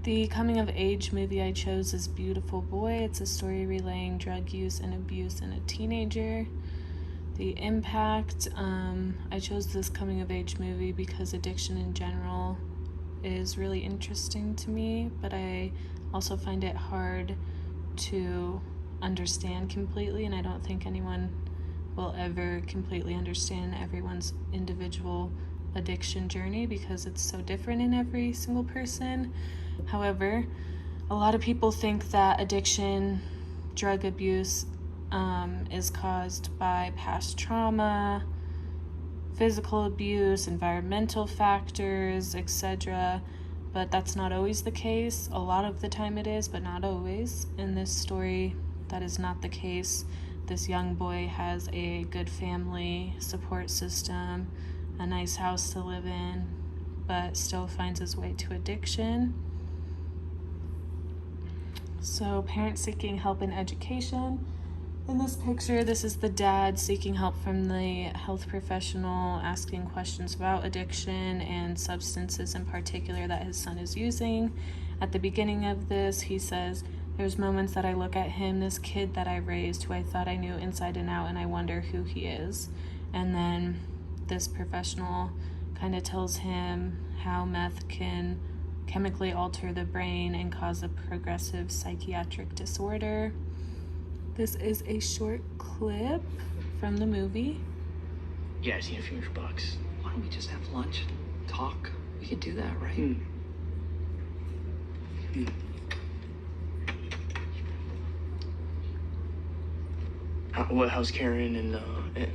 The coming-of-age movie I chose is Beautiful Boy. It's a story relaying drug use and abuse in a teenager. The impact, I chose this coming-of-age movie because addiction in general is really interesting to me, but I also find it hard to understand completely, and I don't think anyone will ever completely understand everyone's individual addiction journey because it's so different in every single person. However, a lot of people think that addiction, drug abuse, is caused by past trauma, physical abuse, environmental factors, etc. But that's not always the case. A lot of the time it is, but not always. In this story, that is not the case. This young boy has a good family support system, a nice house to live in, but still finds his way to addiction. So, parents seeking help in education. In this picture, this is the dad seeking help from the health professional, asking questions about addiction and substances in particular that his son is using. At the beginning of this, he says, "There's moments that I look at him, this kid that I raised, who I thought I knew inside and out, and I wonder who he is." And then this professional kind of tells him how meth can chemically alter the brain and cause a progressive psychiatric disorder. This is a short clip from the movie. Yeah, I seen a few $100. Why don't we just have lunch and talk? We could do that, right? How's Karen and the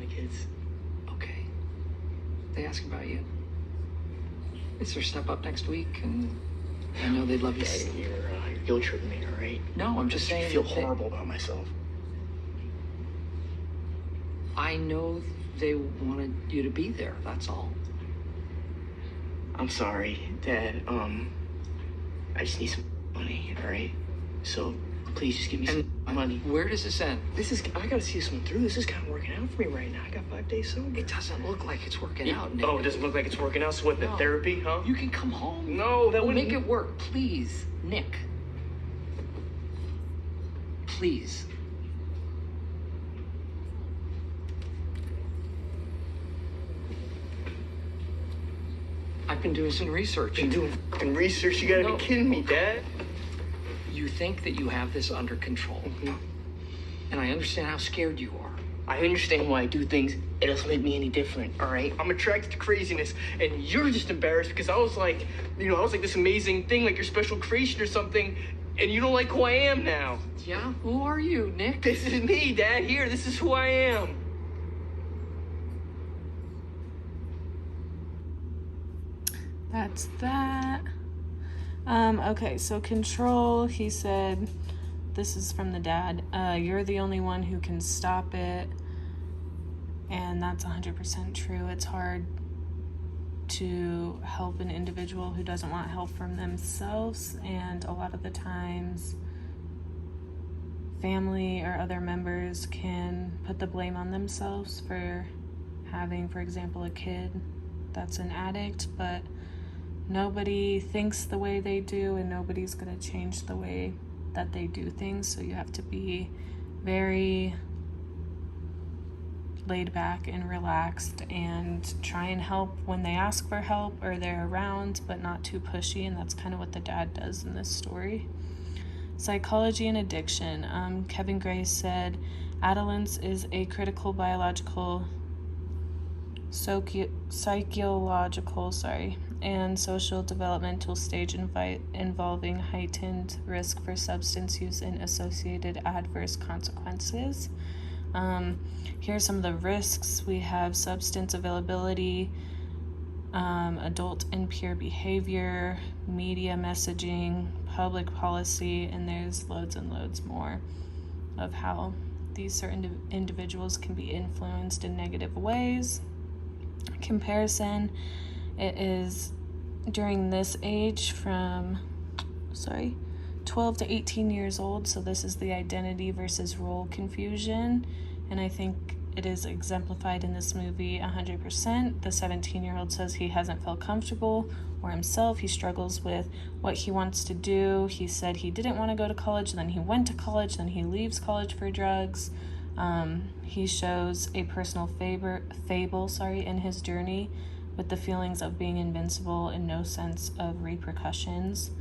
kids? Okay. They ask about you. It's their step up next week, and I know they'd love you. Dad, you're guilt tripping me, all right? No, I'm just saying. I feel horrible about myself. I know they wanted you to be there, that's all. I'm sorry, Dad. I just need some money, all right? So please just give me some money. Where does this end? I gotta see this one through. This is kind of working out for me right now. I got 5 days sober. It doesn't look like it's working out, Nick. Oh, it doesn't look like it's working out? So what, the therapy, huh? You can come home. No, that We'll wouldn't... make it work, please, Nick. Please. I've been doing some research. Been doing fucking research? You gotta be kidding me, Dad. You think that you have this under control. And I understand how scared you are. I understand why I do things. It doesn't make me any different, all right? I'm attracted to craziness, and you're just embarrassed because I was like this amazing thing, like your special creation or something, and you don't like who I am now. Yeah? Who are you, Nick? This is me, Dad. Here, this is who I am. That's that. Okay, so control, he said, this is from the dad, you're the only one who can stop it, and that's 100% true. It's hard to help an individual who doesn't want help from themselves, and a lot of the times family or other members can put the blame on themselves for having, for example, a kid that's an addict, but nobody thinks the way they do, and nobody's gonna change the way that they do things. So you have to be very laid back and relaxed and try and help when they ask for help or they're around, but not too pushy. And that's kind of what the dad does in this story. Psychology and addiction. Kevin Gray said, adolescence is a critical biological, psychological, and social developmental stage involving heightened risk for substance use and associated adverse consequences. Here are some of the risks. We have substance availability, adult and peer behavior, media messaging, public policy, and there's loads and loads more of how these certain individuals can be influenced in negative ways. Comparison, it is during this age from 12 to 18 years old, so this is the identity versus role confusion, and I think it is exemplified in this movie 100%. The 17-year-old says he hasn't felt comfortable or himself. He struggles with what he wants to do. He said he didn't want to go to college, then he went to college, then he leaves college for drugs. He shows a personal fable in his journey with the feelings of being invincible and no sense of repercussions.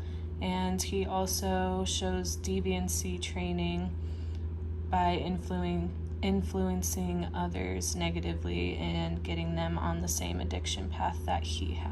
And he also shows deviancy training by influencing others negatively and getting them on the same addiction path that he had.